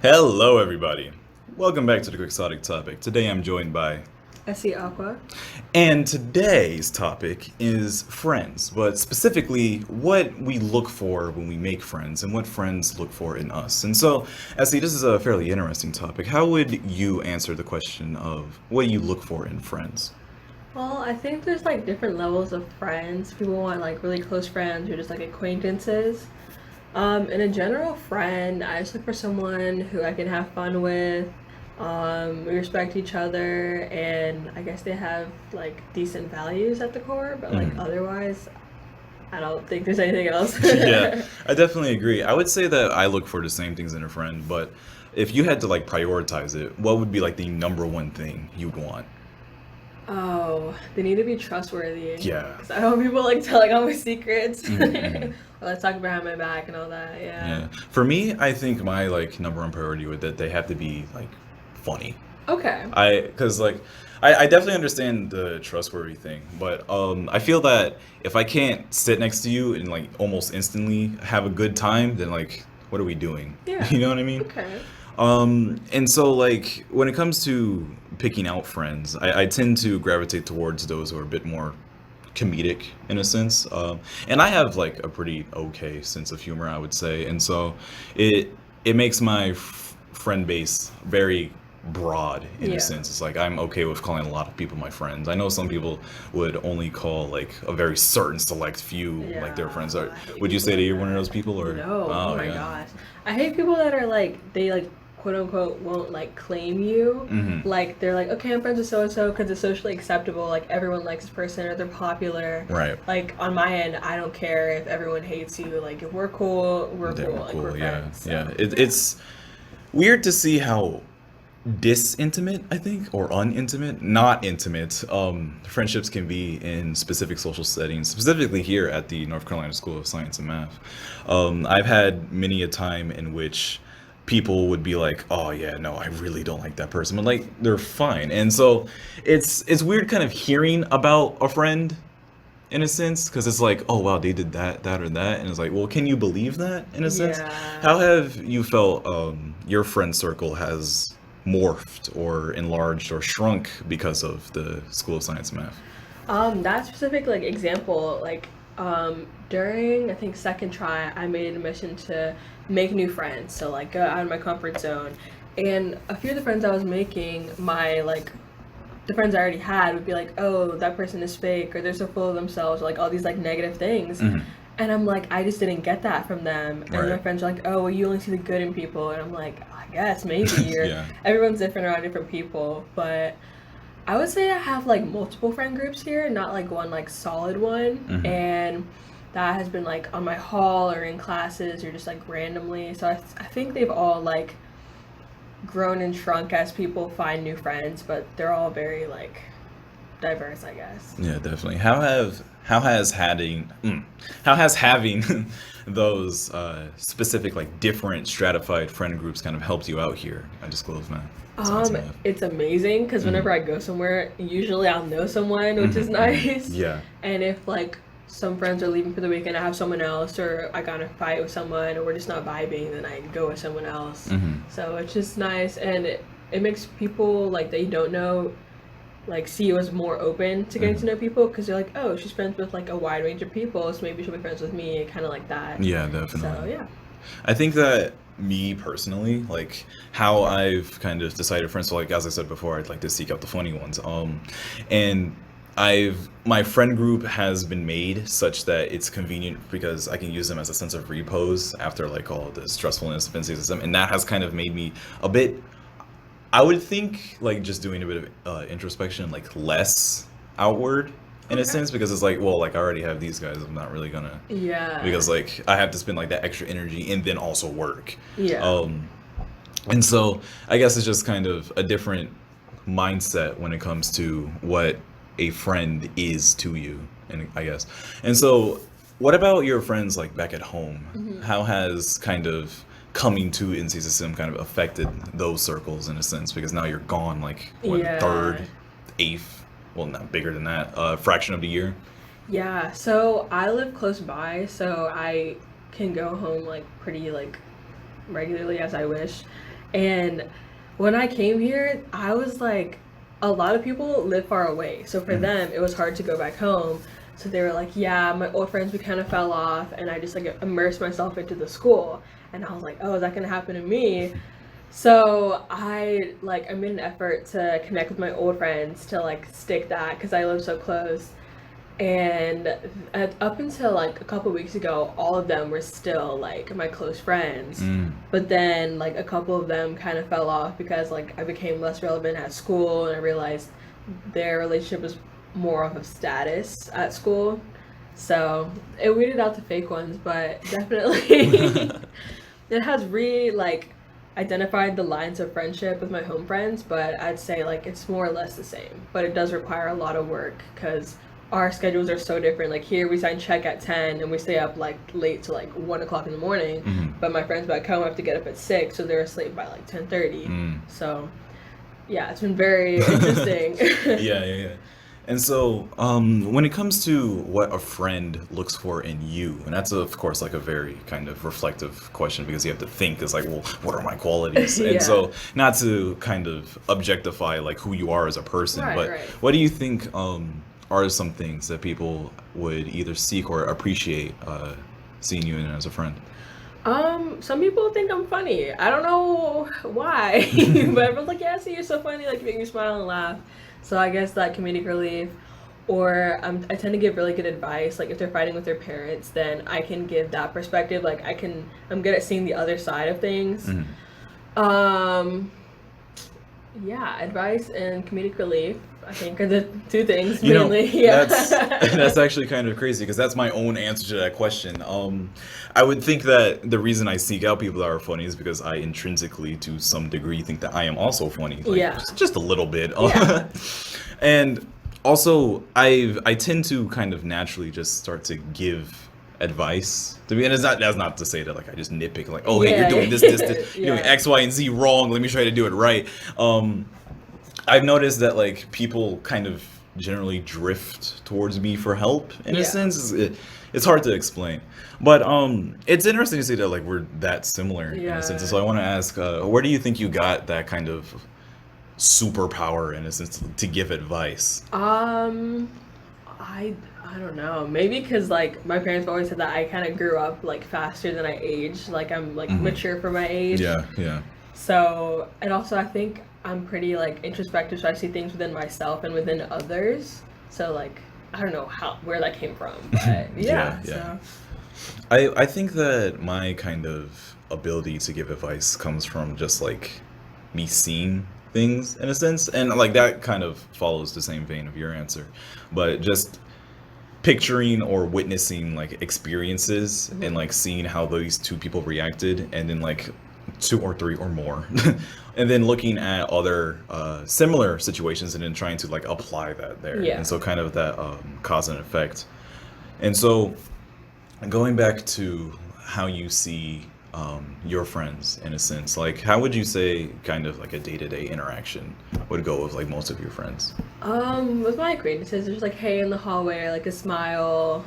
Hello, everybody. Welcome back to the Quixotic topic. Today I'm joined by, I see Aqua. and today's topic is friends, but specifically what we look for when we make friends and what friends look for in us. And so, Essie, this is a fairly interesting topic. How would you answer the question of what you look for in friends? Well, I think there's like different levels of friends. People want like really close friends or just like acquaintances. And a general friend, I just look for someone who I can have fun with. We respect each other, and I guess they have like decent values at the core. But like Mhm. otherwise, I don't think there's anything else. Yeah, I definitely agree. I would say that I look for the same things in a friend, but if you had to like prioritize it, what would be like the number one thing you'd want? Oh, they need to be trustworthy. Yeah. Because I don't want people like telling all my secrets. Hmm. Or like talking behind my back and all that. Yeah. Yeah. For me, I think my like number one priority would that they have to be like funny. Okay. Because like I definitely understand the trustworthy thing, but I feel that if I can't sit next to you and like almost instantly have a good time, then like what are we doing? Yeah. You know what I mean? Okay. And so like when it comes to picking out friends, I tend to gravitate towards those who are a bit more comedic in a sense. And I have like a pretty okay sense of humor, I would say, and so it it makes my friend base very broad in a Yeah. sense. It's like I'm okay with calling a lot of people my friends. I know some people would only call like a very certain select few like their Yeah. friends. Are, I hate would you people say that like you're one of that. those people, or No. Oh oh my yeah? gosh. I hate people that are like they like quote unquote won't like claim you. Hmm. Like they're like, okay, I'm friends with so and so because it's socially acceptable. Like everyone likes this person or they're popular. Right. Like on my end, I don't care if everyone hates you. Like if we're cool, we're They cool. were Like we're cool. Yeah, friends. yeah. So yeah. It's weird to see how disintimate, I think, or unintimate, not intimate, friendships can be in specific social settings, specifically here at the North Carolina School of Science and Math. I've had many a time in which people would be like, "Oh yeah, no, I really don't like that person," but like they're fine, and so it's weird, kind of hearing about a friend in a sense because it's like, oh wow, they did that or that, and it's like, well, can you believe that in a sense? Yeah. How have you felt your friend circle has morphed or enlarged or shrunk because of the School of Science and Math? That specific like example, during I think second try, I made a mission to make new friends. So like go out of my comfort zone. And a few of the friends I was making, my like the friends I already had would be like, oh, that person is fake or they're so full of themselves, or like all these like negative things. Hmm. And I'm like, I just didn't get that from them. And my Right. friends are like, oh, well, you only see the good in people. And I'm like, I guess maybe. Or Yeah. everyone's different around different people. But I would say I have like multiple friend groups here, not like one like solid one. Hmm. And that has been like on my hall or in classes or just like randomly. So I think they've all like grown and shrunk as people find new friends, but they're all very like diverse, I guess. Yeah, definitely. How has having those specific like different stratified friend groups kind of helped you out here at Disclose Math, Science and Math? It's amazing because Hmm. whenever I go somewhere, usually I'll know someone, which Hmm. is Hmm. nice. Yeah. And if like some friends are leaving for the weekend, I have someone else, or I got in a fight with someone, or we're just not vibing, then I go with someone else. Hmm. So it's just nice, and it makes people like that you don't know like see you as more open to getting to Hmm. know people because you're like, oh, she's friends with like a wide range of people, so maybe she'll be friends with me, kind of like that. Yeah, So definitely. yeah. I think that me personally, like how I've kind of decided, for instance, like as I said before, I'd like to seek out the funny ones. And I've my friend group has been made such that it's convenient because I can use them as a sense of repose after like all the stressfulness of NC system, and that has kind of made me a bit. I would think like just doing a bit of introspection, like less outward in a Okay. sense, because it's like, well, like I already have these guys. I'm not really gonna Yeah. because like I have to spend like that extra energy and then also work. Yeah. Um, and so I guess it's just kind of a different mindset when it comes to what a friend is to you, and I guess. And so, what about your friends like back at home? Hmm. How has kind of coming to NCSSM kind of affected those circles in a sense? Because now you're gone like what Yeah. third, eighth, well not bigger than that, fraction of the year. Yeah. So I live close by, so I can go home like pretty like regularly as I wish. And when I came here, I was like, a lot of people live far away. So for Mhm. them, it was hard to go back home. So they were like, yeah, my old friends, we kind of fell off. And I just like immersed myself into the school. And I was like, oh, is that going to happen to me? So I made an effort to connect with my old friends to like stick that because I live so close. And up until like a couple weeks ago, all of them were still like my close friends. Mm. But then like a couple of them kind of fell off because like I became less relevant at school and I realized their relationship was more off of status at school. So it weeded out the fake ones, but definitely it has really like identified the lines of friendship with my home friends, but I'd say like it's more or less the same. But it does require a lot of work because our schedules are so different. Like here we sign check at 10 and we stay up like late to like 1 o'clock in the morning. Mhm. But my friends back home have to get up at 6, so they're asleep by like 10:30. Mm. So yeah, it's been very interesting. Yeah, yeah, yeah. And so, when it comes to what a friend looks for in you, and that's of course like a very kind of reflective question because you have to think, it's like, well, what are my qualities? And Yeah. so, not to kind of objectify like who you are as a person, Right, but right. what do you think are some things that people would either seek or appreciate seeing you in as a friend? Some people think I'm funny. I don't know why, but everyone's like, "Yeah, I see you're so funny. Like, you make me smile and laugh." So I guess that comedic relief, or I tend to give really good advice. Like, if they're fighting with their parents, then I can give that perspective. Like, I'm good at seeing the other side of things. Mhm. Um, yeah, advice and comedic relief, I think, are the two things You know, mainly. Yeah. that's actually kind of crazy because that's my own answer to that question. I would think that the reason I seek out people that are funny is because I intrinsically, to some degree, think that I am also funny, like Yeah. just a little bit. Yeah. And also, I tend to kind of naturally just start to give advice to me, and that's not to say that like I just nitpick like, oh hey, you're Yeah. doing this, you're doing Yeah. X, Y, and Z wrong. Let me try to do it right. I've noticed that like people kind of generally drift towards me for help in a Yeah. sense. It's hard to explain, but it's interesting to see that like we're that similar in a sense. Yeah. So I want to ask, where do you think you got that kind of superpower in a sense to give advice? I don't know. Maybe because like my parents always said that I kind of grew up like faster than I aged. Like I'm like Mhm. mature for my age. Yeah, yeah. So and also I think I'm pretty like introspective, so I see things within myself and within others. So like I don't know where that came from, but yeah. Yeah, yeah. So I think that my kind of ability to give advice comes from just like me seeing things in a sense, and like that kind of follows the same vein of your answer, but just picturing or witnessing like experiences and like seeing how those two people reacted, and then like two or three or more and then looking at other similar situations and then trying to like apply that there. Yeah. And so kind of that cause and effect. And so going back to how you see your friends in a sense, like how would you say kind of like a day-to-day interaction would go with like most of your friends? with my acquaintances, there's like hey in the hallway, or, like a smile.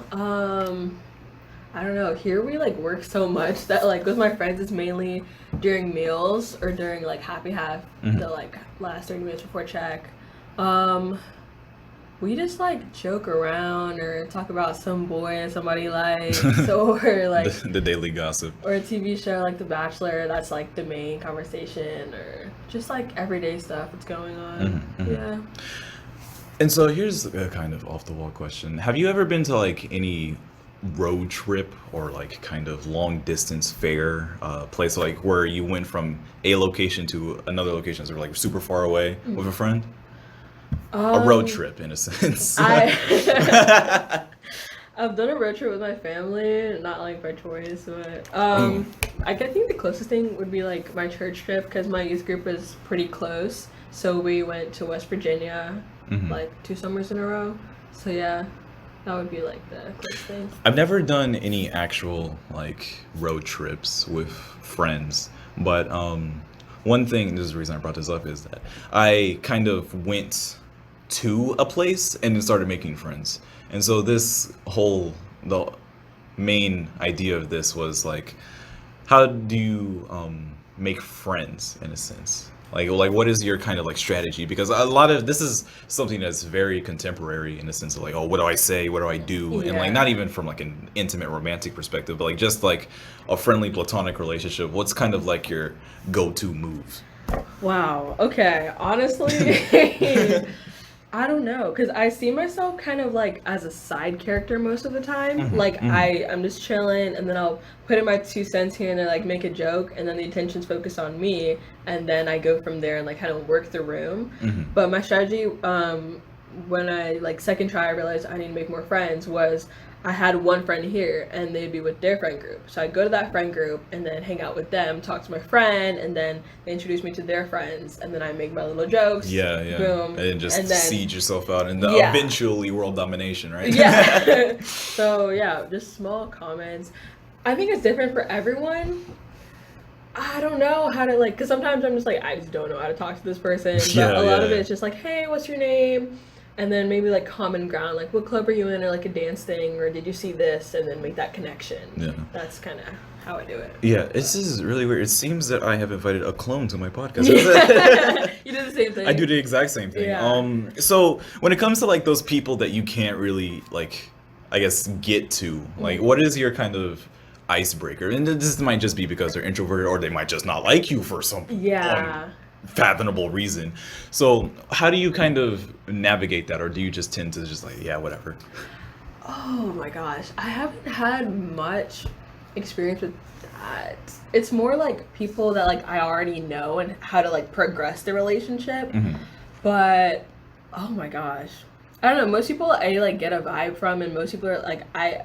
I don't know. Here we like work so much that like with my friends it's mainly during meals or during like happy half, the like last 30 minutes before check. We just like joke around or talk about some boy somebody likes or like The daily gossip. or a TV show like The Bachelor. That's like the main conversation, or just like everyday stuff that's going on. Yeah. And so here's a kind of off the wall question. Have you ever been to like any road trip or like kind of long distance fair place, like where you went from a location to another location, so like super far away with a friend? A road trip in a sense. I I've done a road trip with my family, not like by choice, but I think the closest thing would be like my church trip because my youth group is pretty close. So we went to West Virginia like 2 summers in a row. So yeah, that would be like the closest thing. I've never done any actual like road trips with friends, but one thing, this is the reason I brought this up, is that I kind of went to a place and then started making friends. And so the main idea of this was like, how do you make friends in a sense? Like what is your kind of like strategy? Because a lot of this is something that's very contemporary in the sense of like, oh, what do I say? What do I do? And like not Yeah. even from like an intimate romantic perspective, but like just like a friendly platonic relationship. What's kind of like your go-to moves? Wow. Okay. Honestly, I don't know, cause I see myself kind of like as a side character most of the time. Hmm. Like Hmm. I'm just chilling, and then I'll put in my 2 cents here and there, like make a joke, and then the attention's focused on me, and then I go from there and like kind of work the room. Hmm. But my strategy, when I like second try, I realized I need to make more friends was I had one friend here and they'd be with their friend group. So I'd go to that friend group and then hang out with them, talk to my friend, and then they introduce me to their friends, and then I make my little jokes. Yeah, yeah. Boom. And just And then, siege yourself out and yeah. eventually world domination, right? Yeah. So, yeah, just small comments. I think it's different for everyone. I don't know how to like, because sometimes I'm just like, I just don't know how to talk to this person. But Yeah, a lot yeah, of yeah. it's just like, hey, what's your name? And then maybe like common ground, like what club are you in, or like a dance thing, or did you see this, and then make that connection. Yeah. That's kind of how I do it. Yeah, this is really weird. It seems that I have invited a clone to my podcast. You do the same thing. I do the exact same thing. Yeah. So when it comes to like those people that you can't really like, I guess get to, like, Mhm. what is your kind of icebreaker? And this might just be because they're introverted, or they might just not like you for some Yeah. unfathomable reason. So how do you kind of navigate that, or do you just tend to just like, yeah, whatever? Oh my gosh, I haven't had much experience with that. It's more like people that like I already know and how to like progress the relationship. Hmm. But oh my gosh, I don't know. Most people I like get a vibe from, and most people are like I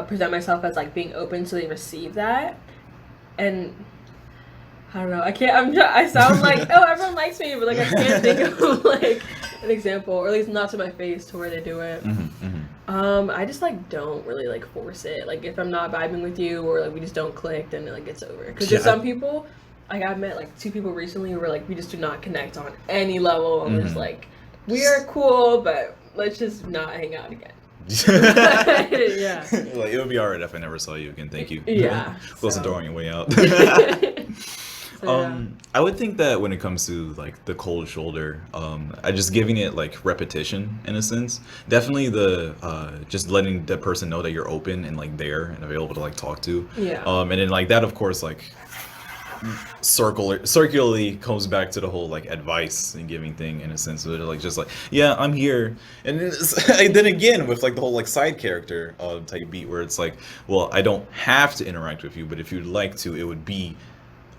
present myself as like being open, so they receive that. And I don't know. I can't. I sound like oh everyone likes me, but like I can't think of like an example, or at least not to my face to where they do it. Hmm. Hmm. I just like don't really like force it. Like if I'm not vibing with you or like we just don't click, then it like gets over. Because there's Yeah. some people, like I've met like 2 people recently who were like we just do not connect on any level, and we're just Mhm. like we are cool, but let's just not hang out again. Yeah. Like it would be alright if I never saw you again. Thank you. Yeah. Close the So. door on your way out. So yeah. I would think that when it comes to like the cold shoulder, I just giving it like repetition in a sense. Definitely the just letting the person know that you're open and like there and available to like talk to. Yeah. And then like that, of course, like circularly comes back to the whole like advice and giving thing in a sense of like just like yeah I'm here and then again with like the whole like side character type beat where it's like well I don't have to interact with you but if you'd like to it would be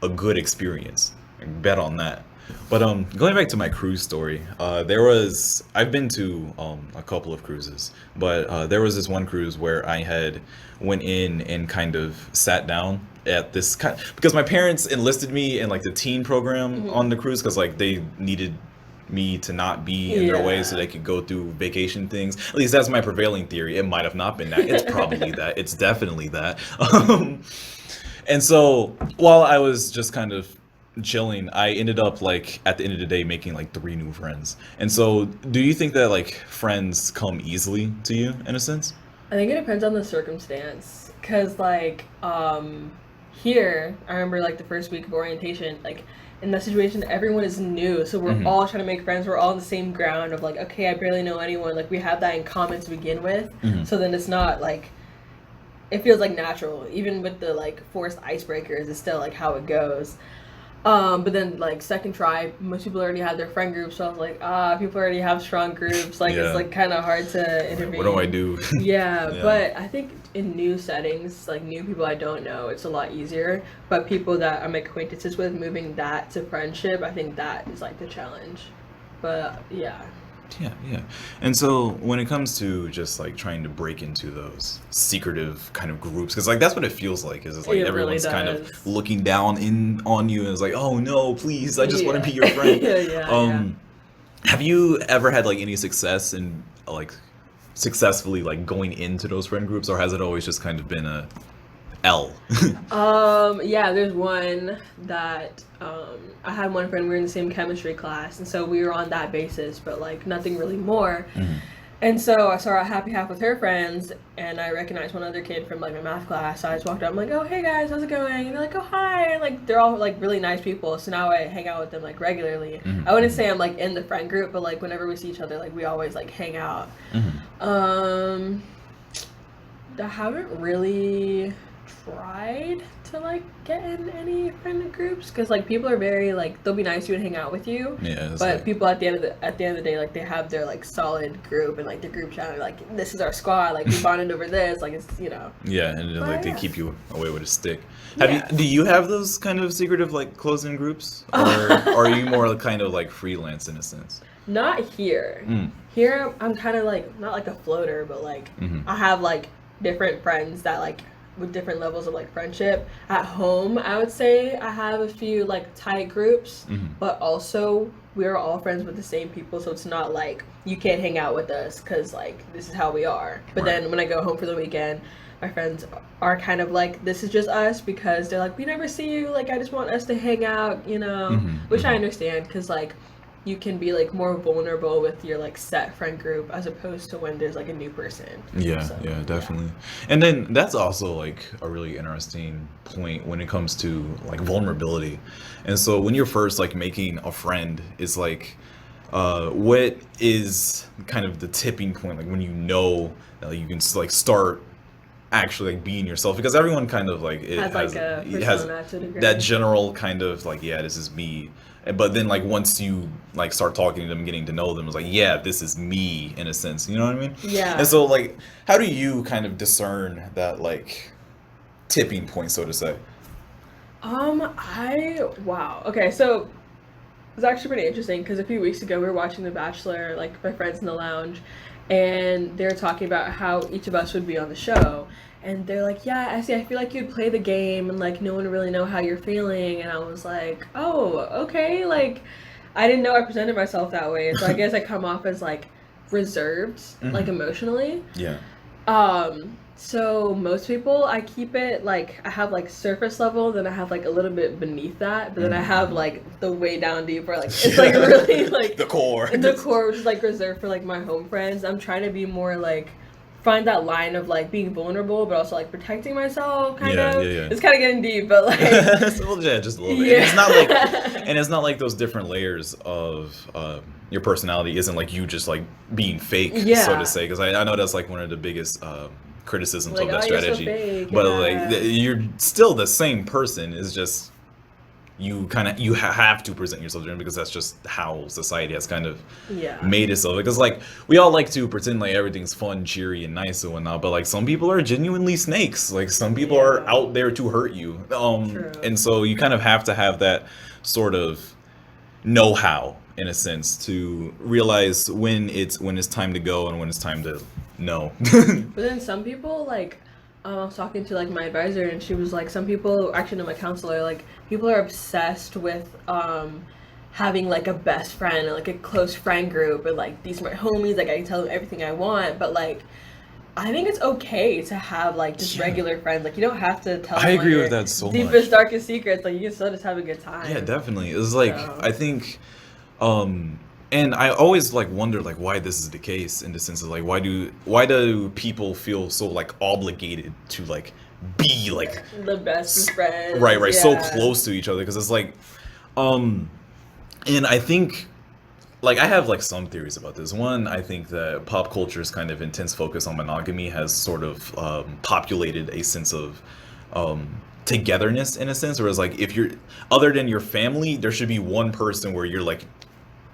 a good experience. I bet on that. But going back to my cruise story, I've been to a couple of cruises, but there was this one cruise where I had went in and kind of sat down at this kind because my parents enlisted me in like the teen program Mhm. on the cruise because like they needed me to not be in their way so Yeah. they could go through vacation things. At least that's my prevailing theory. It might have not been that. It's probably that. It's definitely that. And so while I was just kind of chilling, I ended up like at the end of the day making like 3 new friends. And so do you think that like friends come easily to you in a sense? I think it depends on the circumstance. Cause like here, I remember like the first week of orientation, like in that situation everyone is new. So we're Mhm. all trying to make friends. We're all on the same ground of like, okay, I barely know anyone. Like we have that in common to begin with. Mhm. So then it's not like it feels like natural. Even with the like forced icebreakers, it's still like how it goes. But then like second try, most people already had their friend groups, so I was like, people already have strong groups. Like Yeah. it's like kind of hard to Like, intervene. what do I do? Yeah, Yeah. but I think in new settings, like new people I don't know, it's a lot easier. But people that I'm acquaintances with, moving that to friendship, I think that is like the challenge. But yeah. Yeah, yeah. And so when it comes to just like trying to break into those secretive kind of groups, because like that's what it feels like, is it's like It really everyone's kind of does. looking down in on you and it's like, oh no, please, I just want to Yeah. be your friend. Yeah. Have you ever had like any success in like successfully like going into those friend groups, or has it always just kind of been a L? Yeah, there's one that I had one friend, we were in the same chemistry class, and so we were on that basis, but like nothing really more. Mhm. And so I saw a happy half with her friends, and I recognized one other kid from like my math class. So I just walked up, I'm like, "Oh, hey guys, how's it going?" And they're like, "Oh, hi." And like they're all like really nice people. So now I hang out with them like regularly. Mhm, I wouldn't mhm, say I'm like in the friend group, but like whenever we see each other, like we always like hang out. mhm. Um, I haven't really tried to like get in any friend groups because like people are very like they'll be nice to you and hang out with you, Yeah, it's but like people at the end of the day like they have their like solid group and like their group chat and like this is our squad, like we bonded over this, like it's yeah, and then, like but they yeah. keep you away with a stick. Yeah. Do you have those kind of secretive like closing groups, or are you more kind of like freelance in a sense? Not here. Mm. Here I'm kind of like not like a floater, but like Hmm. I have like different friends that like with different levels of like friendship. At home, I would say I have a few like tight groups, Hmm. but also we're all friends with the same people, so it's not like you can't hang out with us because like this is how we are. But Right. then when I go home for the weekend, my friends are kind of like this is just us because they're like we never see you, like I just want us to hang out, Hmm. which I Hmm. understand because like you can be like more vulnerable with your like set friend group as opposed to when there's like a new person. Yeah, So, yeah, definitely. And then that's also like a really interesting point when it comes to like vulnerability. And so when you're first like making a friend, it's like what is kind of the tipping point, like when you know that like, you can like start actually like being yourself, because everyone kind of like has like a it has persona to a degree. that general kind of like, yeah, this is me. But then like once you like start talking to them, getting to know them, it's like, yeah, this is me in a sense, you know what I mean? And Yeah. so like how do you kind of discern that like tipping point, so to say? Wow. Okay, so it was actually pretty interesting because a few weeks ago we were watching The Bachelor, like my friends in the lounge, and they were talking about how each of us would be on the show. And they're like, "Yeah, I see. I feel like you'd play the game, and like no one would really know how you're feeling." And I was like, "Oh, okay." Like, I didn't know I presented myself that way, so I guess I come off as like reserved, like Hmm. emotionally. Yeah. So most people I keep it like I have like surface level, then I have like a little bit beneath that, but then I have Hmm. like the way down deep where like it's like really like The core. the core, which is like reserved for like my home friends. I'm trying to be more like find that line of like being vulnerable but also like protecting myself kind Yeah, of. yeah, yeah. It's kind of getting deep, but like Well, yeah, just a little bit. yeah. And it's not like those different layers of your personality isn't like you just like being fake, so Yeah. to say. Because I know that's like one of the biggest criticisms Like, of that oh, you're so strategy. fake. But Yeah. you're still the same person. It's just you kind of have to present yourself different because that's just how society has kind of Yeah. made itself. Because like we all like to pretend like everything's fun, cheery, and nice and whatnot, but like some people are genuinely snakes. Like some people are Yeah. out there to hurt you. True. And so you kind of have to have that sort of know-how in a sense to realize when it's time to go and when it's time to no. But then some people like I was talking to like my advisor and she was like some people actually no my counselor like people are obsessed with having like a best friend and like a close friend group and like these are my homies, like I can tell them everything I want, but like I think it's okay to have like just Yeah. regular friends. Like you don't have to tell I them agree your with that so deepest, much. darkest secrets. Like you can still just have a good time. Yeah, definitely. It's like So I think and I always like wonder like why this is the case, in the sense of like why do people feel so like obligated to like be like the best friends. right so Yeah. close to each other, because it's like um and I think like I have like some theories about this. One, I think that pop culture's kind of intense focus on monogamy has sort of populated a sense of togetherness in a sense, whereas like if you're other than your family, there should be one person where you're like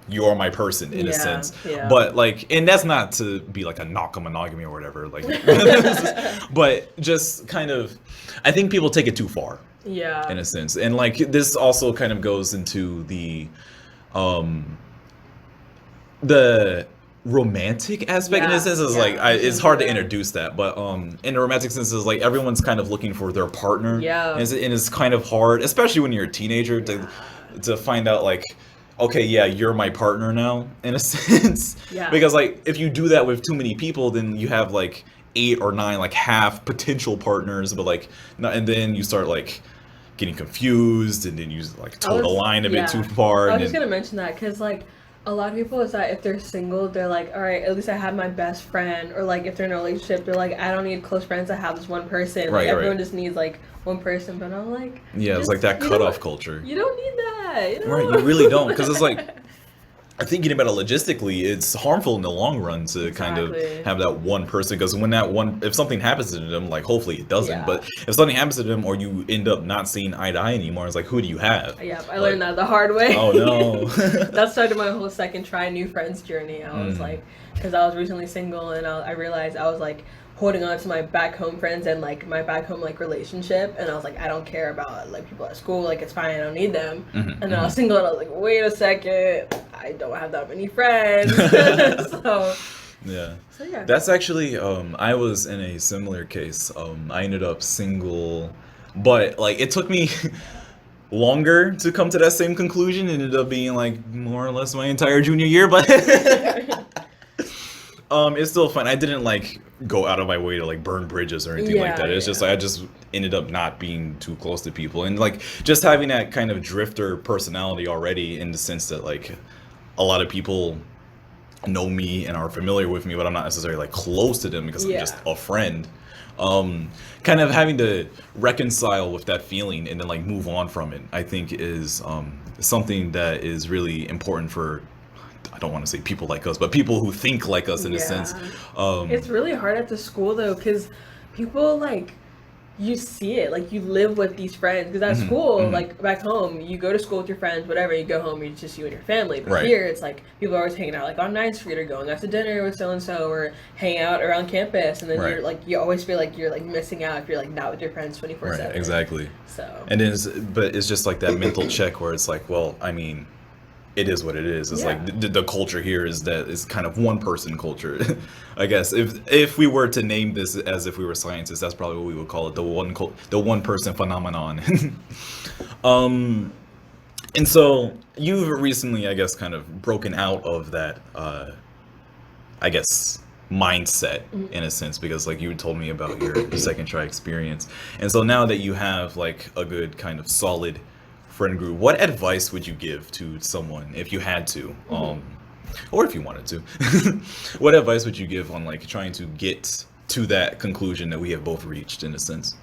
you are my person in a Yeah, sense. yeah. But like, and that's not to be like a knock on monogamy or whatever, like but just kind of I think people take it too far Yeah. in a sense. And like this also kind of goes into um the romantic aspect in Yeah, a sense. Is yeah, like I was it's gonna hard say to that. introduce that, but in the romantic sense is like everyone's kind of looking for their partner. Yeah. And it's kind of hard, especially when you're a teenager, to find out like, okay, yeah, you're my partner now in a sense. Yeah. Because like if you do that with too many people, then you have like 8 or 9 like half potential partners, but like not, and then you start like getting confused, and then you like toe the line a bit too far. I was And just then, gonna mention that because like a lot of people is that if they're single, they're like, all right, at least I have my best friend. Or like if they're in a relationship, they're like, I don't need close friends. I have this one person. Like Right, everyone right. just needs like one person. But I'm like, Yeah, it's like just that you don't cutoff culture. you don't need that. You Right, you really don't, because it's like, know. thinking about it logistically, it's harmful in the long run to kind of Exactly. have that one person. Because when that one, if something happens to them, like hopefully it doesn't, Yeah. but if something happens to them or you end up not seeing eye to eye anymore, it's like, who do you have? Yep, I Like, learned that the hard way. oh no. That started my whole second try new friends journey. I was Mm, like, because I was recently single and I realized I was like holding on to my back home friends and like my back home like relationship, and I was like, I don't care about like people at school, like it's fine, I don't need them. mhm, And then I mhm. was single and I was like, wait a second, I don't have that many friends. so Yeah. so yeah. That's actually, I was in a similar case. I ended up single, but like it took me longer to come to that same conclusion. It ended up being like more or less my entire junior year, but it's still fun. I didn't like go out of my way to like burn bridges or anything like Yeah, that. It's just yeah. like I just ended up not being too close to people, and like just having that kind of drifter personality already, in the sense that like a lot of people know me and are familiar with me, but I'm not necessarily like close to them because I'm Yeah. just a friend. Kind of having to reconcile with that feeling and then like move on from it, I think is something that is really important for, I don't want to say people like us, but people who think like us in a sense. Yeah. Um, It's really hard at the school though, because people like you see it, like you live with these friends. Because at mhm, school, mhm. like back home, you go to school with your friends, whatever. You go home, it's just you and your family. But Right. here, it's like people are always hanging out, like on 9th Street, or going out to dinner with so and so, or hanging out around campus. And then Right. you're like, you always feel like you're like missing out if you're like not with your friends 24/7. Right, exactly. So And then but it's just like that mental check where it's like, well, I mean, it is what it is. It's yeah, like the culture here is that it's kind of one person culture. I guess if we were to name this as if we were scientists, that's probably what we would call it, the one person phenomenon. um, and so you've recently, I guess, kind of broken out of that, I guess, mindset in a sense, because like you told me about your second try experience, and so now that you have like a good kind of solid friend group, what advice would you give to someone if you had to, or if you wanted to? What advice would you give on like trying to get to that conclusion that we have both reached in a sense?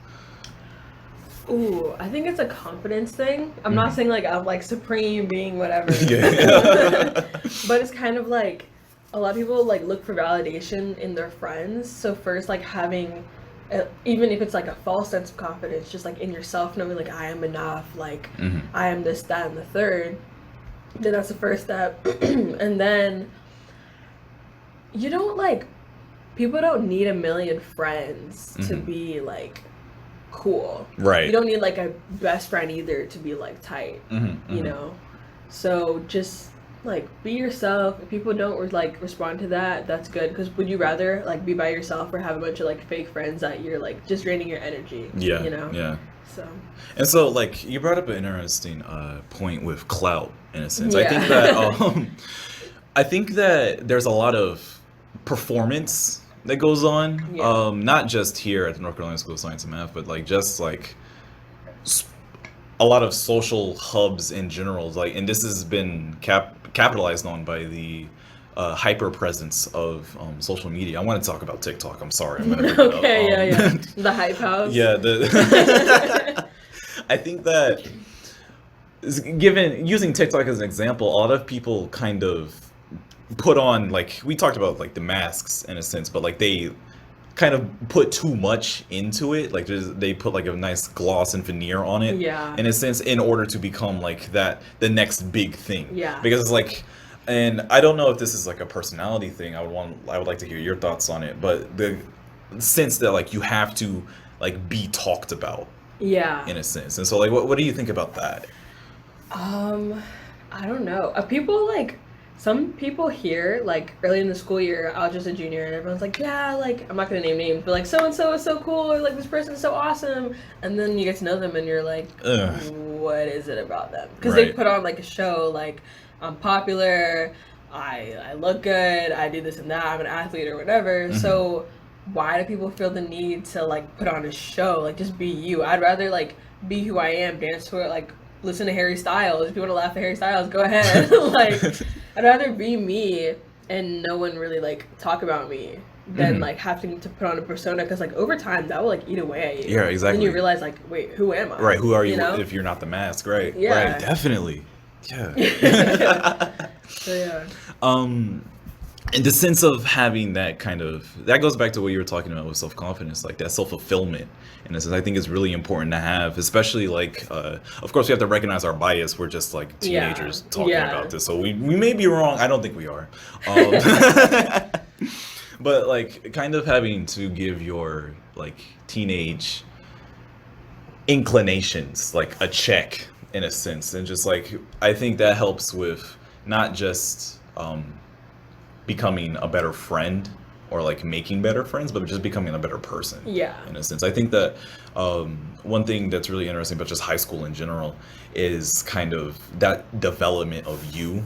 ooh, I think it's a confidence thing. I'm not saying like I'm like supreme being whatever. Yeah. But it's kind of like a lot of people like look for validation in their friends. So first like having even if it's like a false sense of confidence, just like in yourself, knowing like I am enough, like Mhm. I am this, that, and the third, then that's the first step. And then you don't like people don't need a million friends to Mhm. be like cool. Right. You don't need like a best friend either to be like tight, Mhm, you mhm. know? So just like be yourself. If people don't like respond to that, that's good. Because would you rather like be by yourself or have a bunch of like fake friends that you're like just draining your energy? Yeah, You know? yeah. So And so, like, you brought up an interesting point with clout, in a sense. yeah. I think that there's a lot of performance that goes on, Yeah. not just here at the North Carolina School of Science and Math, but like just like s- a lot of social hubs in general. Like, and this has been capitalized on by the hyper presence of social media. I want to talk about TikTok. I'm sorry, I'm gonna bring it up. Okay, yeah. The hype house. Yeah, I think that given using TikTok as an example, a lot of people kind of put on, like we talked about, like the masks in a sense, but like they kind of put too much into it. Like they put like a nice gloss and veneer on it, Yeah. in a sense, in order to become like the next big thing. Yeah. Because it's like, and I don't know if this is like a personality thing. I would like to hear your thoughts on it, but the sense that like you have to like be talked about Yeah. in a sense. And so like what do you think about that? I don't know. People like some people here, like early in the school year, I was just a junior, and everyone's like, yeah, like I'm not gonna name names, but like so and so is so cool, or like this person is so awesome, and then you get to know them, and you're like, Ugh. what is it about them? Because they Right. put on like a show, like I'm popular, I look good, I do this and that, I'm an athlete or whatever. Mm-hmm. So why do people feel the need to like put on a show? Like just be you. I'd rather like be who I am, dance to it, like listen to Harry Styles. If you want to laugh at Harry Styles, go ahead. Like I'd rather be me and no one really like talk about me than like having to put on a persona, because like over time that will like eat away at you. Yeah, Then exactly. you realize like, wait, who am I? Right, who are you You know? if you're not the mask? Right, right, Yeah. definitely. Yeah. So yeah. And the sense of having that kind of, that goes back to what you were talking about with self-confidence, like that self-fulfillment. In a sense, I think is really important to have, especially like, of course we have to recognize our bias. We're just like teenagers talking about this, so we may be wrong. I don't think we are. But like kind of having to give your like teenage inclinations like a check in a sense, and just like I think that helps with not just becoming a better friend or like making better friends, but just becoming a better person. Yeah. In a sense, I think that one thing that's really interesting about just high school in general is kind of that development of you,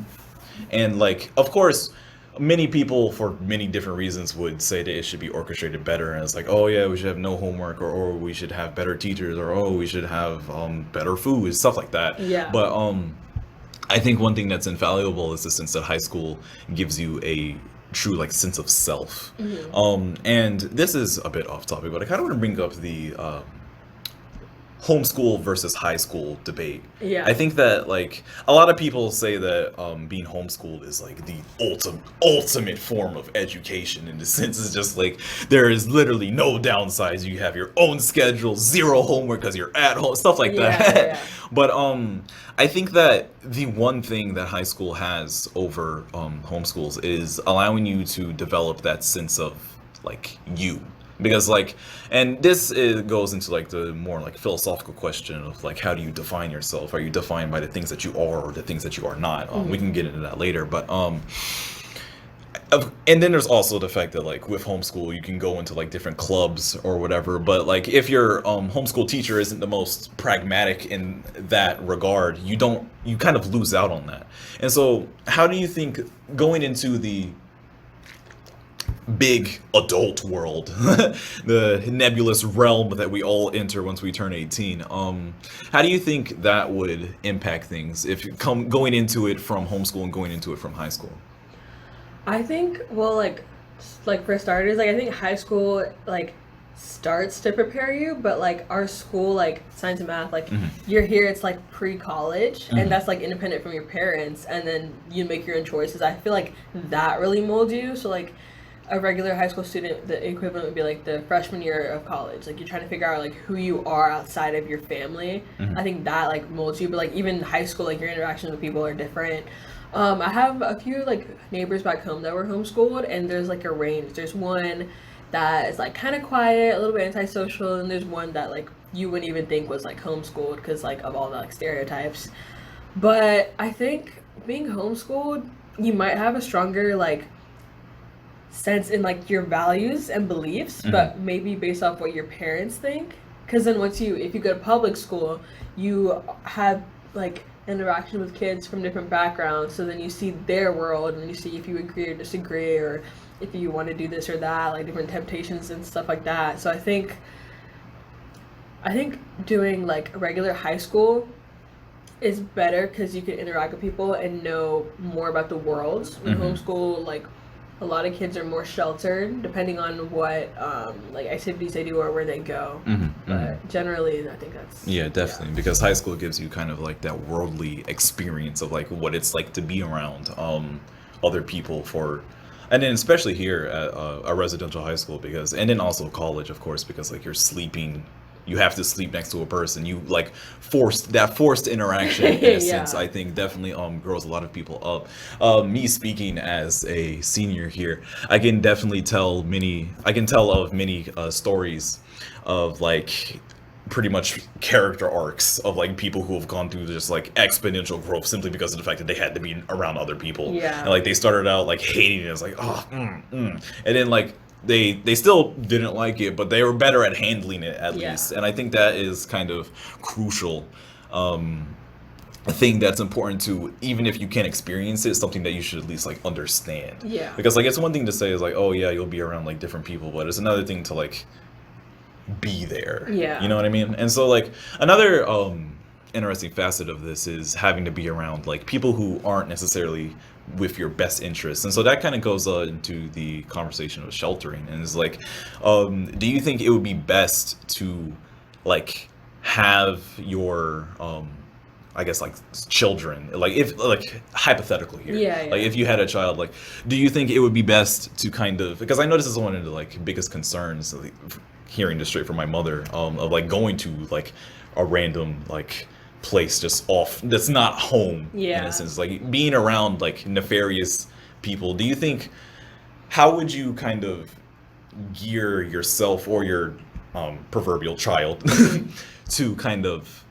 and like of course many people for many different reasons would say that it should be orchestrated better, and it's like, oh yeah, we should have no homework, or we should have better teachers, or oh we should have better food, stuff like that. Yeah. But I think one thing that's invaluable is the sense that high school gives you a true like sense of self. And this is a bit off topic, but I kind of want to bring up the homeschool versus high school debate. Yeah. I think that like a lot of people say that being homeschooled is like the ultimate form of education, in the sense it's just like there is literally no downsides. You have your own schedule, zero homework because you're at home, stuff like that. Yeah. But I think that the one thing that high school has over homeschools is allowing you to develop that sense of like you. Because like, and this goes into like the more like philosophical question of like, how do you define yourself? Are you defined by the things that you are or the things that you are not? We can get into that later, but and then there's also the fact that like with homeschool you can go into like different clubs or whatever, but like if your homeschool teacher isn't the most pragmatic in that regard, you kind of lose out on that. And so how do you think going into the big adult world, the nebulous realm that we all enter once we turn 18, how do you think that would impact things if you going into it from homeschool and going into it from high school? I think, well, like for starters, like I think high school like starts to prepare you, but like our school, like science and math, like you're here, it's like pre-college, and that's like independent from your parents, and then you make your own choices. I feel like that really molds you. So like a regular high school student, the equivalent would be like the freshman year of college. Like you're trying to figure out like who you are outside of your family. I think that like molds you. But like even in high school, like your interactions with people are different. I have a few like neighbors back home that were homeschooled, and there's like a range. There's one that is like kind of quiet, a little bit antisocial, and there's one that like you wouldn't even think was like homeschooled because like of all the like stereotypes. But I think being homeschooled, you might have a stronger like sense in like your values and beliefs, but maybe based off what your parents think. Because then if you go to public school, you have like interaction with kids from different backgrounds, so then you see their world and you see if you agree or disagree, or if you want to do this or that, like different temptations and stuff like that. So I think doing like a regular high school is better because you can interact with people and know more about the world. In homeschool, like a lot of kids are more sheltered depending on what like activities they do or where they go. But generally I think that's definitely, because high school gives you kind of like that worldly experience of like what it's like to be around other people, and then especially here at a residential high school, because, and then also college of course, because like you have to sleep next to a person. You like forced interaction in a sense, I think definitely grows a lot of people up. Me speaking as a senior here, I can definitely tell of many stories of like pretty much character arcs of like people who have gone through just like exponential growth simply because of the fact that they had to be around other people. And like they started out like hating it, it's like and then like they still didn't like it, but they were better at handling it at least. And I think that is kind of crucial. A thing that's important to, even if you can't experience it, something that you should at least like understand. Because like it's one thing to say is like, oh yeah, you'll be around like different people, but it's another thing to like be there. You know what I mean? And so like another interesting facet of this is having to be around like people who aren't necessarily with your best interests, and so that kind of goes into the conversation of sheltering. And it's like, do you think it would be best to like have your I guess like children, like if like hypothetical here, Yeah, like yeah. if you had a child, like do you think it would be best to kind of, because I know this is one of the like biggest concerns like, hearing this straight from my mother, of like going to like a random like place just off that's not home in Yeah. a sense, like being around like nefarious people. Do you think, how would you kind of gear yourself or your proverbial child to kind of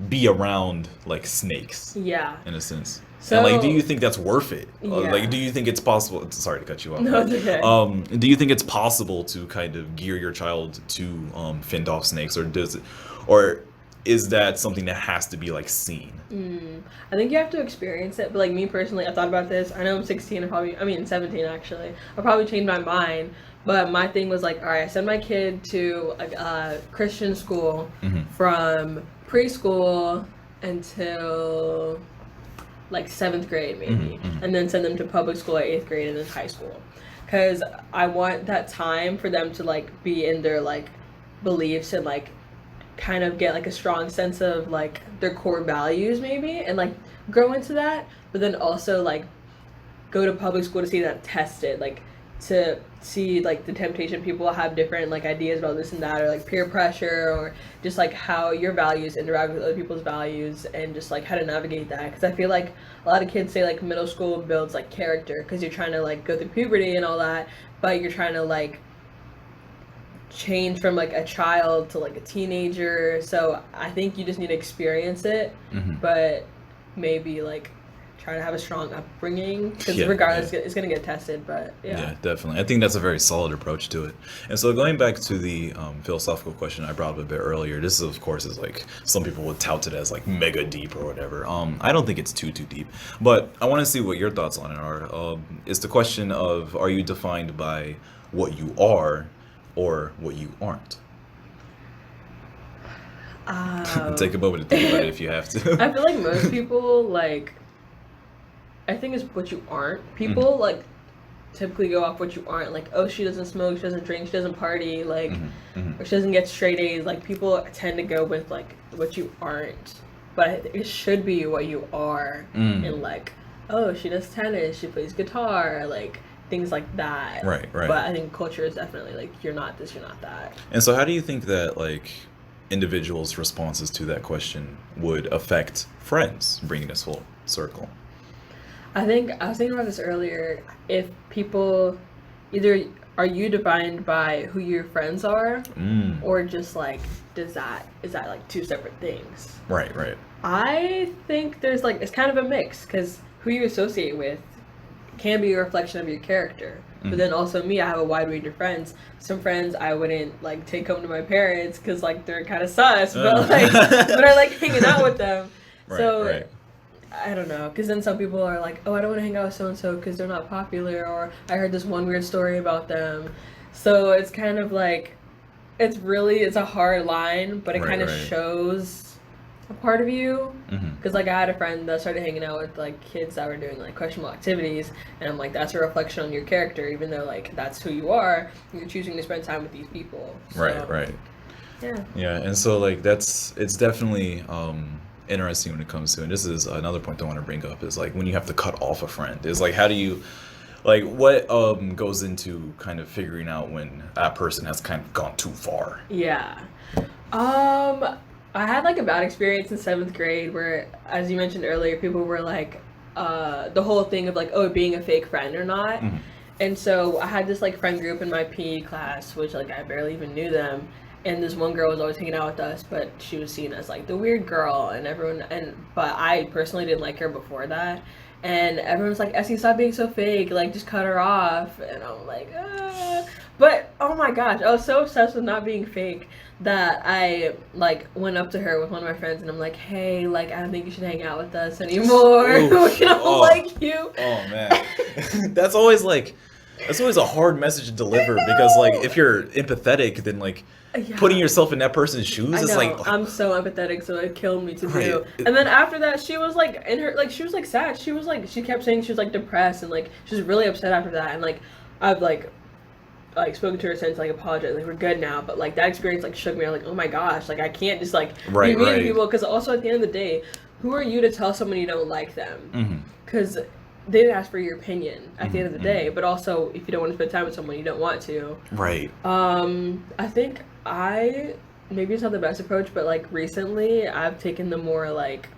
be around like snakes Yeah. in a sense? So And like, do you think that's worth it? yeah. Like, do you think it's possible? Sorry to cut you off. No, but, it's okay. do you think it's possible to kind of gear your child to fend off snakes, or does it, or is that something that has to be like seen? I think you have to experience it, but like me personally, I thought about this. I know I'm 16, I mean 17 actually. I'll probably change my mind, but my thing was like, all right, I send my kid to a Christian school from preschool until like 7th grade maybe, and then send them to public school at 8th grade and then high school, because I want that time for them to like be in their like beliefs and like kind of get like a strong sense of like their core values maybe, and like grow into that, but then also like go to public school to see that tested, like to see like the temptation people have different like ideas about this and that, or like peer pressure, or just like how your values interact with other people's values, and just like how to navigate that. Because I feel like a lot of kids say like middle school builds like character because you're trying to like go through puberty and all that, but you're trying to like change from like a child to like a teenager. So I think you just need to experience it, but maybe like try to have a strong upbringing, because Yeah, regardless yeah. it's gonna get tested. But Yeah, definitely. I think that's a very solid approach to it. And so going back to the philosophical question I brought up a bit earlier, this of course is like, some people would tout it as like mega deep or whatever. I don't think it's too deep, but I want to see what your thoughts on it are. It's the question of, are you defined by what you are or what you aren't? Take a moment to think about it if you have to. I feel like most people like, I think it's what you aren't. People like typically go off what you aren't. Like, oh, she doesn't smoke, she doesn't drink, she doesn't party, like, or she doesn't get straight A's. Like, people tend to go with like what you aren't, but it should be what you are. And like, oh, she does tennis, she plays guitar, like things like that. Right. But I think culture is definitely like, you're not this, you're not that. And so how do you think that like individuals' responses to that question would affect friends, bringing this full circle? I think I was thinking about this earlier. If people, either are you defined by who your friends are, or just like, is that like two separate things? Right. I think there's like, it's kind of a mix, because who you associate with can be a reflection of your character. But then also me, I have a wide range of friends. Some friends I wouldn't like take home to my parents because like they're kind of sus, but like, but I like hanging out with them. Right. I don't know, because then some people are like, oh, I don't want to hang out with so-and-so because they're not popular, or I heard this one weird story about them. So it's kind of like, it's a hard line, but it kind of shows a part of you. Because like I had a friend that started hanging out with like kids that were doing like questionable activities, and I'm like, that's a reflection on your character, even though like that's who you are, you're choosing to spend time with these people. So, Right. Yeah. And so like it's definitely interesting when it comes to, and this is another point I want to bring up, is like when you have to cut off a friend, is like, how do you, like, what goes into kind of figuring out when that person has kind of gone too far? Yeah. I had like a bad experience in 7th grade where, as you mentioned earlier, people were like, the whole thing of like, oh, being a fake friend or not. And so I had this like friend group in my PE class, which like I barely even knew them. And this one girl was always hanging out with us, but she was seen as like the weird girl, and but I personally didn't like her before that. And everyone was like, Essie, stop being so fake, like just cut her off. And I'm like, But oh my gosh, I was so obsessed with not being fake that I like went up to her with one of my friends, and I'm like, hey, like I don't think you should hang out with us anymore. We don't like you. Oh man. That's always like, That's always a hard message to deliver because like if you're empathetic, then like putting Yeah. yourself in that person's shoes I is know. like I'm so empathetic, so it killed me to right. do. And then after that, she was like in her like she was like sad. She was like she kept saying she was like depressed and like she was really upset after that. And like I've like spoken to her since, like apologized, like we're good now. But like that experience like shook me. I'm like, oh my gosh, like I can't just like be Right, mean to right. people because also at the end of the day, who are you to tell someone you don't like them? Hmm. Because they didn't ask for your opinion at the Hmm. end of the day. But also, if you don't want to spend time with someone, you don't want to. Right. I think I maybe it's not the best approach, but like recently I've taken the more like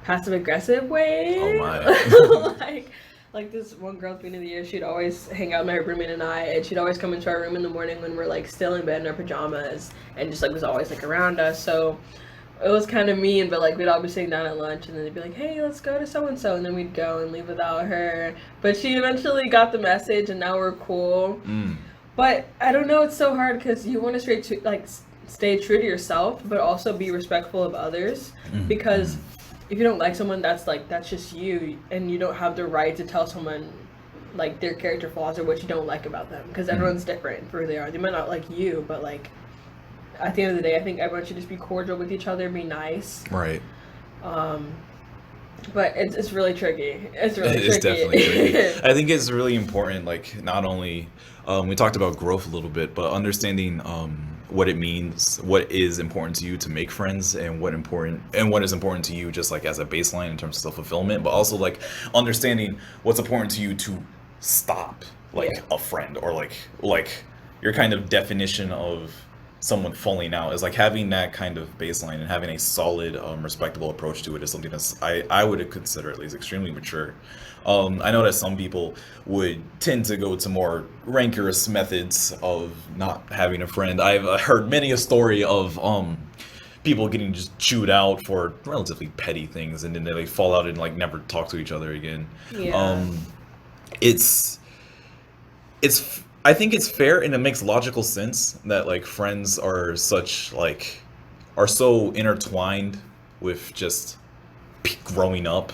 passive aggressive Oh way. my. like like this one girl at the beginning of the year, she'd always hang out with my roommate and I, and she'd always come into our room in the morning when we're like still in bed in our pajamas, and just like was always like around us. So it was kind of mean, but like we'd all be sitting down at lunch, and then they'd be like, "Hey, let's go to so and so," and then we'd go and leave without her. But she eventually got the message, and now we're cool. Mm. But I don't know, it's so hard because you want to stay true to yourself, but also be respectful of others. Mm. Because if you don't like someone, that's just you, and you don't have the right to tell someone like their character flaws or what you don't like about them. Because everyone's different for who they are. They might not like you, but like at the end of the day, I think everyone should just be cordial with each other, be nice. Right. Um, but it's really tricky. It's really It is tricky. definitely tricky. I think it's really important, like not only we talked about growth a little bit, but understanding what it means, what is important to you to make friends, and what is important to you just like as a baseline in terms of self-fulfillment, but also like understanding what's important to you to stop like Yeah. a friend or like your kind of definition of someone falling out is like having that kind of baseline and having a solid, respectable approach to it is something that's I would consider at least extremely mature. I know that some people would tend to go to more rancorous methods of not having a friend. I've heard many a story of people getting just chewed out for relatively petty things, and then they like fall out and like never talk to each other again. Yeah. It's it's I think it's fair and it makes logical sense that like friends are such like are so intertwined with just growing up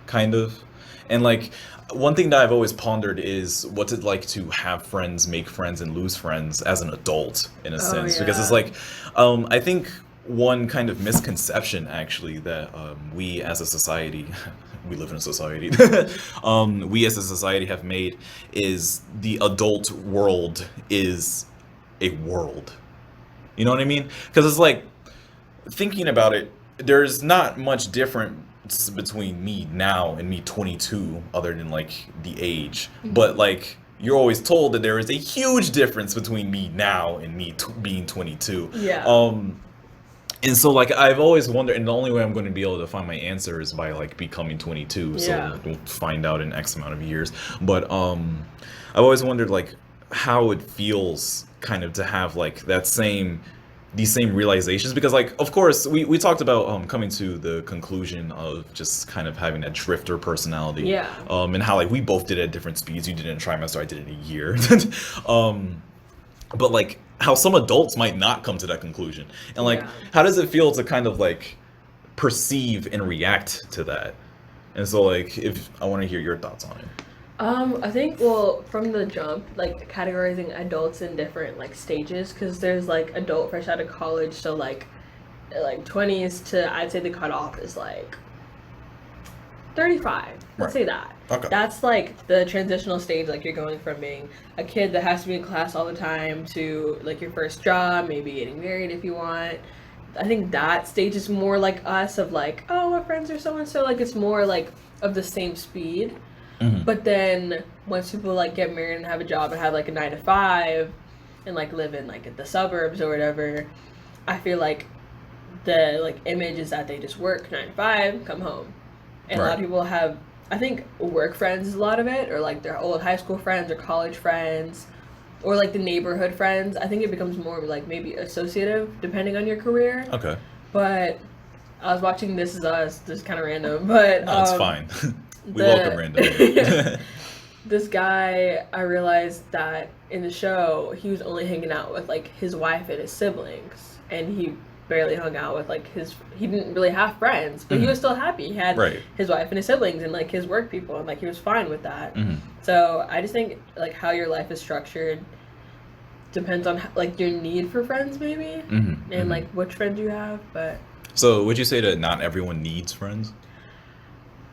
kind of. And like one thing that I've always pondered is what's it like to have friends, make friends, and lose friends as an adult in a sense, because it's Yeah. like I think one kind of misconception actually that we as a society we live in a society we as a society have made is the adult world is a world, you know what I mean? Because it's like thinking about it, there's not much difference between me now and me 22 other than like the age, but like you're always told that there is a huge difference between me now and me being 22. Yeah. And so like I've always wondered, and the only way I'm going to be able to find my answer is by like becoming 22. So Yeah. we'll find out in X amount of years. But I've always wondered like how it feels kind of to have like these same realizations, because like of course we talked about coming to the conclusion of just kind of having that drifter personality. Yeah. And how like we both did it at different speeds. You did it in a trimester, I did it in a year. But like how some adults might not come to that conclusion, and like Yeah. how does it feel to kind of like perceive and react to that? And so like if I want to hear your thoughts on it. I think, well, from the jump, like categorizing adults in different like stages, because there's like adult fresh out of college, so like 20s to I'd say the cutoff is like 35. Let's Right. say that. Okay. That's like the transitional stage, like you're going from being a kid that has to be in class all the time to like your first job, maybe getting married if you want. I think that stage is more like us of like, oh, our friends are so and so, like it's more like of the same speed. Mhm. But then once people like get married and have a job and have like a 9 to 5 and like live in like the suburbs or whatever, I feel like the like image is that they just work 9 to 5, come home. And a lot of Right. people have, I think work friends is a lot of it, or like their old high school friends or college friends, or like the neighborhood friends. I think it becomes more like maybe associative depending on your career. Okay. But I was watching This Is Us, this is kind of random, but No, it's fine. We the- welcome random. this guy, I realized that in the show he was only hanging out with like his wife and his siblings, and he barely hung out with like he didn't really have friends, but he was still happy. He had Right. his wife and his siblings and like his work people, and like he was fine with that. Mhm. So I just think like how your life is structured depends on like your need for friends maybe, and like which friends you have. But So would you say that not everyone needs friends?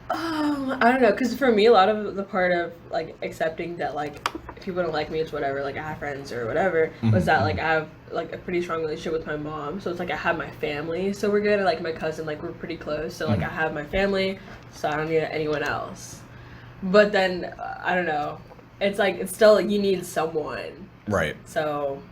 I don't know, because for me, a lot of the part of like accepting that like if people don't like me, it's whatever. Like I have friends or whatever. Was that like I have like a pretty strong relationship with my mom, so it's like I have my family, so we're good. And like my cousin, like we're pretty close, so like I have my family, so I don't need anyone else. But then I don't know. It's like it's still like you need someone. Right. So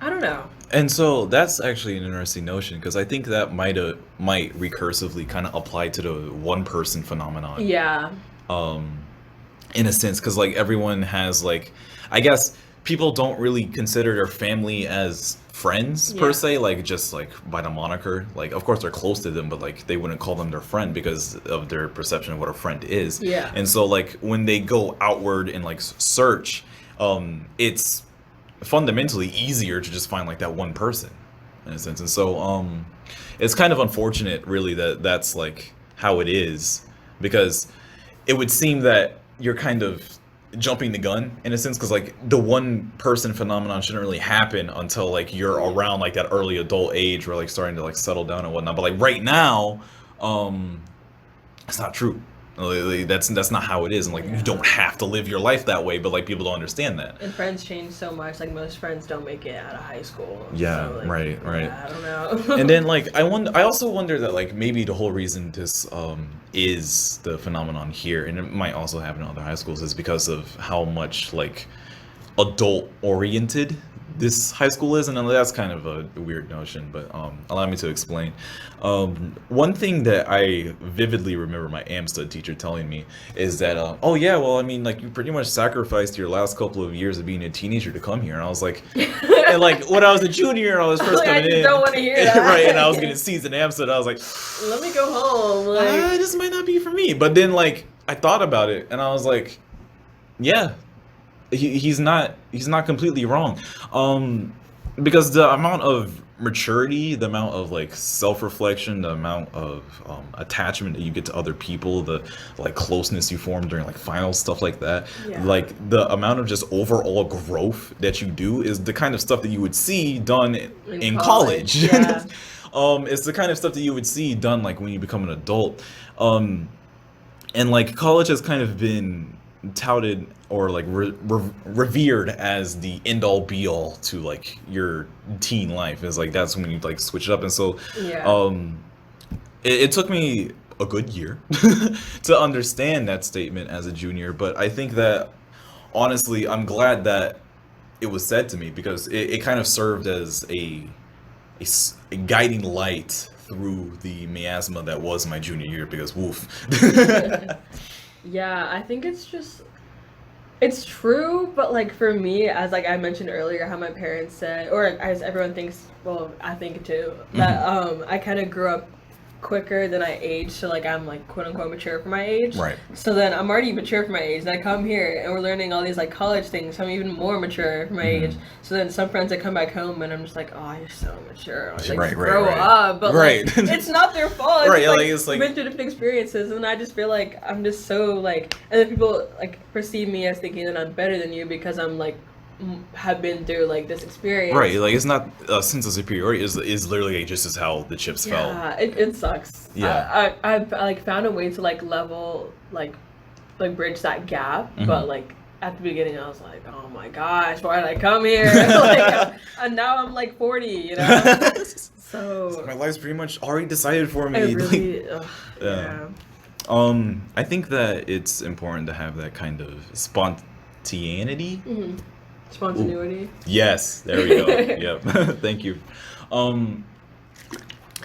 I don't know. And so that's actually an interesting notion because I think that might recursively kind of apply to the one person phenomenon. Yeah. In a sense, because like everyone has like, I guess people don't really consider their family as friends per se, like just like by the moniker. Like of course they're close to them, but like they wouldn't call them their friend because of their perception of what a friend is. Yeah. And so like when they go outward and like search, it's fundamentally easier to just find like that one person in a sense. And so it's kind of unfortunate really that that's like how it is, because it would seem that you're kind of jumping the gun in a sense, because like the one person phenomenon shouldn't really happen until like you're around like that early adult age where like starting to like settle down and whatnot. But like right now it's not true. Like, that's not how it is, and like you don't have to live your life that way, but like people don't understand that. And friends change so much. Like most friends don't make it out of high school. Yeah, so, like, right. Yeah, I don't know. And then like I also wonder that like maybe the whole reason this is the phenomenon here, and it might also happen in other high schools, is because of how much like adult oriented this high school is. And that's kind of a weird notion, but allow me to explain. One thing that I vividly remember my Amstud teacher telling me is that oh yeah, well I mean like you pretty much sacrificed your last couple of years of being a teenager to come here. And I was like, and like when I was a junior, I was first coming in, don't want to hear that. right, and I was getting seasoned Amstud, I was like, let me go home. Like this might not be for me. But then like I thought about it and I was like, yeah, he's not completely wrong, because the amount of maturity, the amount of like self-reflection, the amount of attachment that you get to other people, the like closeness you form during like finals, stuff like that, like the amount of just overall growth that you do is the kind of stuff that you would see done in college. Yeah. It's the kind of stuff that you would see done like when you become an adult, and like college has kind of been touted or like revered as the end all be all to like your teen life. Is like that's when you like switch it up. And so it took me a good year to understand that statement as a junior, but I think that honestly I'm glad that it was said to me, because it kind of served as a guiding light through the miasma that was my junior year, because woof. Yeah, I think it's true, but like for me, as like I mentioned earlier, how my parents said, or as everyone thinks, well, I think too, that I kind of grew up quicker than I aged, so like I'm like quote unquote mature for my age. Right. So then I'm already mature for my age, and I come here and we're learning all these like college things, so I'm even more mature for my age. So then some friends that come back home and I'm just like, oh, you're so mature. Like, grow up. But like it's not their fault. Right, It's like been through different experiences, and I just feel like I'm just so like, and then people like perceive me as thinking that I'm better than you because I'm like have been through like this experience. Right, like it's not a sense of superiority, is literally just as how the chips fell. Yeah, it sucks. Yeah. I've like found a way to like level like bridge that gap, but like at the beginning I was like, oh my gosh, why did I come here? Like, and now I'm like 40, you know. So my life's pretty much already decided for me. I really, yeah. I think that it's important to have that kind of spontaneity. Spontaneity. Ooh. Yes, there we go. Yep. Thank you.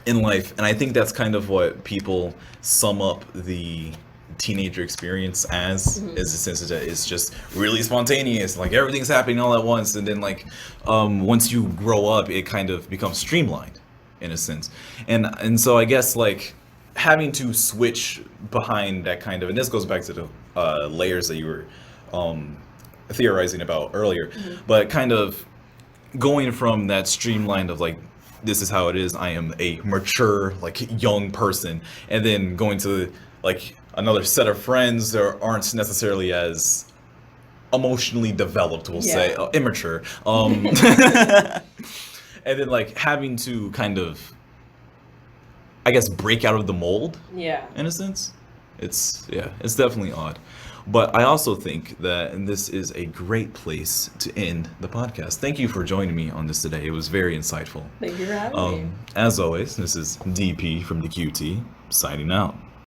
In life, and I think that's kind of what people sum up the teenager experience as, is the sense that it's just really spontaneous, like everything's happening all at once, and then like once you grow up, it kind of becomes streamlined in a sense, and so I guess like having to switch behind that kind of, and this goes back to the layers that you were theorizing about earlier, but kind of going from that streamlined of like this is how it is. I am a mature, like, young person, and then going to like another set of friends that aren't necessarily as emotionally developed, we'll say, Yeah. immature. And then like having to kind of, I guess, break out of the mold Yeah. in a sense. It's, yeah, it's definitely odd. But I also think that, and this is a great place to end the podcast. Thank you for joining me on this today. It was very insightful. Thank you for having me. As always, this is DP from the QT signing out.